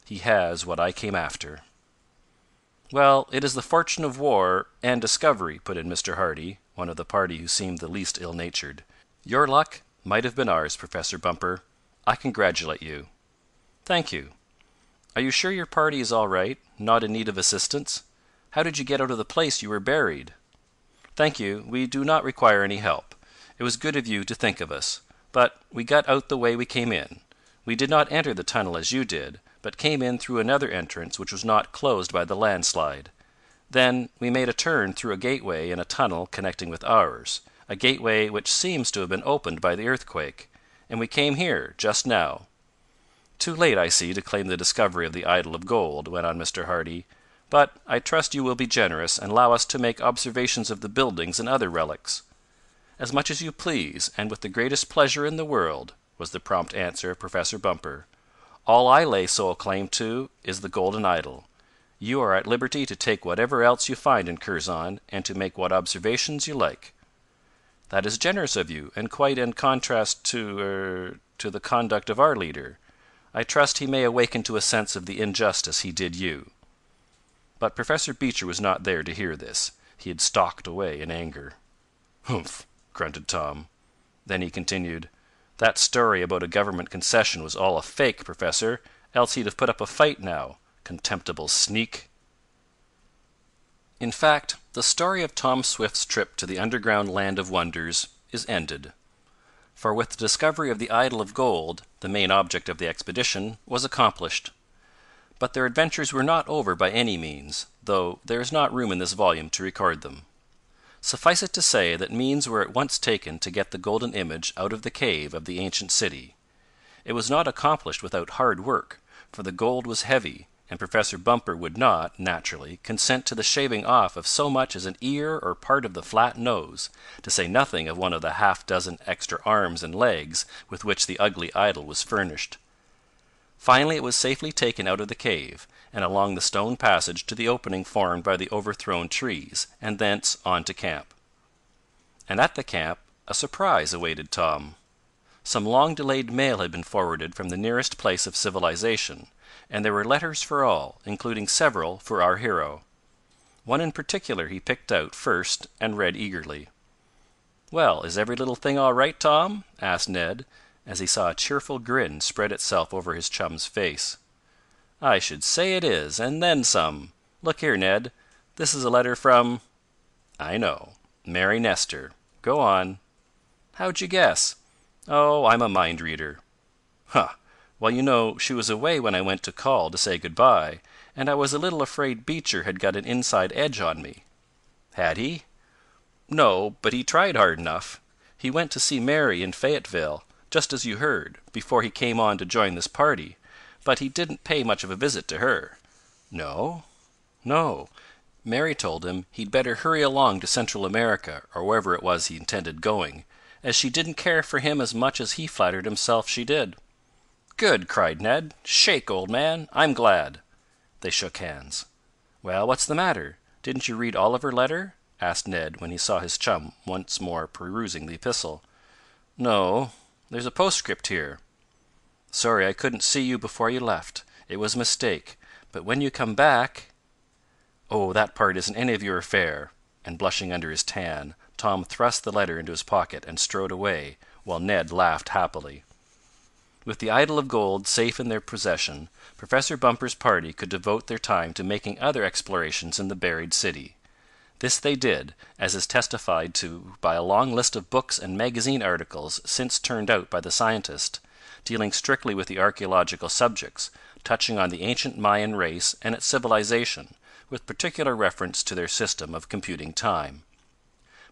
He has what I came after." "Well, it is the fortune of war and discovery," put in Mr. Hardy, one of the party who seemed the least ill-natured. "Your luck might have been ours, Professor Bumper. I congratulate you." "Thank you. Are you sure your party is all right? Not in need of assistance? How did you get out of the place you were buried?" "Thank you, we do not require any help. It was good of you to think of us. But we got out the way we came in. We did not enter the tunnel as you did, but came in through another entrance which was not closed by the landslide. Then we made a turn through a gateway in a tunnel connecting with ours, a gateway which seems to have been opened by the earthquake, and we came here just now." "Too late, I see, to claim the discovery of the idol of gold," went on Mr. Hardy. "But I trust you will be generous and allow us to make observations of the buildings and other relics." "As much as you please, and with the greatest pleasure in the world," was the prompt answer of Professor Bumper. "All I lay sole claim to is the golden idol. You are at liberty to take whatever else you find in Kurzon, and to make what observations you like." "That is generous of you, and quite in contrast to the conduct of our leader. I trust he may awaken to a sense of the injustice he did you." But Professor Beecher was not there to hear this. He had stalked away in anger. "Humph!" grunted Tom. Then he continued, "That story about a government concession was all a fake, Professor, else he'd have put up a fight now. Contemptible sneak!" In fact, the story of Tom Swift's trip to the underground land of wonders is ended. For with the discovery of the idol of gold, the main object of the expedition was accomplished. But their adventures were not over by any means, though there is not room in this volume to record them. Suffice it to say that means were at once taken to get the golden image out of the cave of the ancient city. It was not accomplished without hard work, for the gold was heavy, and Professor Bumper would not, naturally, consent to the shaving off of so much as an ear or part of the flat nose, to say nothing of one of the half-dozen extra arms and legs with which the ugly idol was furnished. Finally it was safely taken out of the cave, and along the stone passage to the opening formed by the overthrown trees, and thence on to camp. And at the camp a surprise awaited Tom. Some long-delayed mail had been forwarded from the nearest place of civilization, and there were letters for all, including several for our hero. One in particular he picked out first and read eagerly. "Well, is every little thing all right, Tom?" asked Ned, as he saw a cheerful grin spread itself over his chum's face. "I should say it is, and then some. Look here, Ned. This is a letter from—" "I know. Mary Nestor. Go on." "How'd you guess?" "Oh, I'm a mind reader." "Huh! Well, you know, she was away when I went to call to say good-by, and I was a little afraid Beecher had got an inside edge on me." "Had he?" "No, but he tried hard enough. He went to see Mary in Fayetteville, just as you heard, before he came on to join this party, but he didn't pay much of a visit to her." "No?" "No. Mary told him he'd better hurry along to Central America, or wherever it was he intended going, as she didn't care for him as much as he flattered himself she did." "Good!" cried Ned. "Shake, old man. I'm glad." They shook hands. "Well, what's the matter? Didn't you read all of her letter?" asked Ned when he saw his chum once more perusing the epistle. "No. There's a postscript here. Sorry I couldn't see you before you left. It was a mistake. But when you come back—" "Oh, that part isn't any of your affair," and blushing under his tan, Tom thrust the letter into his pocket and strode away, while Ned laughed happily. With the idol of gold safe in their possession, Professor Bumper's party could devote their time to making other explorations in the buried city. This they did, as is testified to by a long list of books and magazine articles since turned out by the scientist, dealing strictly with the archaeological subjects, touching on the ancient Mayan race and its civilization, with particular reference to their system of computing time.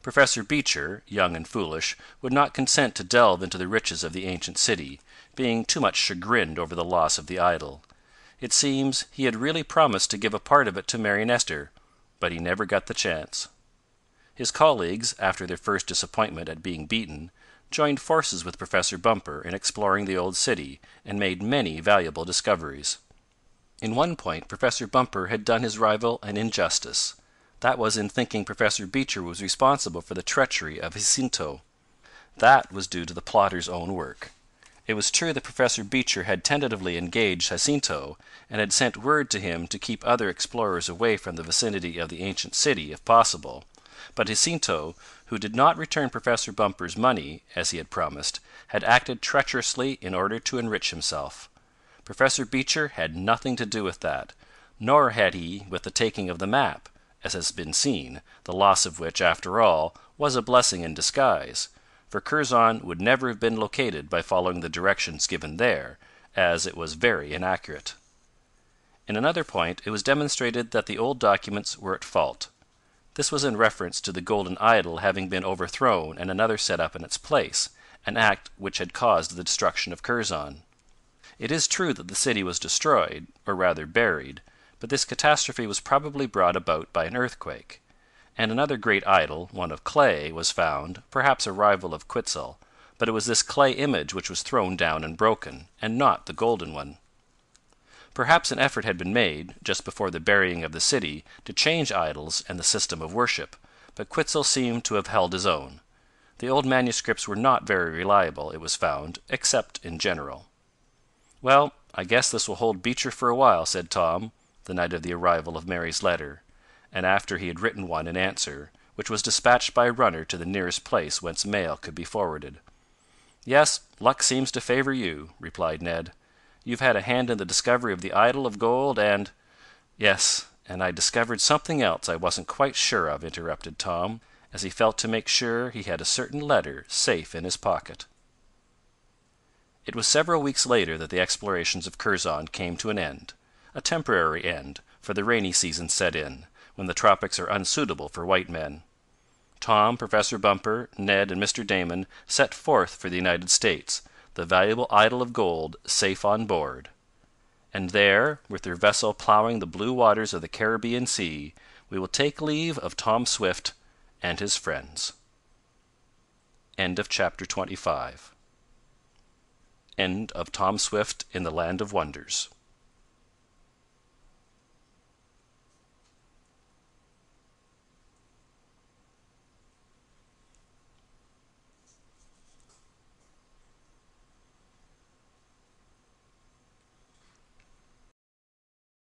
Professor Beecher, young and foolish, would not consent to delve into the riches of the ancient city, being too much chagrined over the loss of the idol. It seems he had really promised to give a part of it to Mary Nestor, but he never got the chance. His colleagues, after their first disappointment at being beaten, joined forces with Professor Bumper in exploring the old city, and made many valuable discoveries. In one point Professor Bumper had done his rival an injustice. That was in thinking Professor Beecher was responsible for the treachery of Jacinto. That was due to the plotter's own work. It was true that Professor Beecher had tentatively engaged Jacinto, and had sent word to him to keep other explorers away from the vicinity of the ancient city if possible, but Jacinto, who did not return Professor Bumper's money, as he had promised, had acted treacherously in order to enrich himself. Professor Beecher had nothing to do with that, nor had he with the taking of the map, as has been seen, the loss of which, after all, was a blessing in disguise, for Kurzon would never have been located by following the directions given there, as it was very inaccurate. In another point it was demonstrated that the old documents were at fault. This was in reference to the golden idol having been overthrown and another set up in its place, an act which had caused the destruction of Kurzon. It is true that the city was destroyed, or rather buried, but this catastrophe was probably brought about by an earthquake, and another great idol, one of clay, was found, perhaps a rival of Quetzal, but it was this clay image which was thrown down and broken, and not the golden one. Perhaps an effort had been made, just before the burying of the city, to change idols and the system of worship, but Quetzal seemed to have held his own. The old manuscripts were not very reliable, it was found, except in general. "Well, I guess this will hold Beecher for a while," said Tom, the night of the arrival of Mary's letter, and after he had written one in answer, which was dispatched by a runner to the nearest place whence mail could be forwarded. "Yes, luck seems to favor you," replied Ned. "You've had a hand in the discovery of the idol of gold and—" "Yes, and I discovered something else I wasn't quite sure of," interrupted Tom, as he felt to make sure he had a certain letter safe in his pocket. It was several weeks later that the explorations of Kurzon came to an end, a temporary end, for the rainy season set in, when the tropics are unsuitable for white men. Tom, Professor Bumper, Ned, and Mr. Damon set forth for the United States, the valuable idol of gold safe on board. And there, with their vessel plowing the blue waters of the Caribbean Sea, we will take leave of Tom Swift and his friends. End of chapter 25. End of Tom Swift in the Land of Wonders.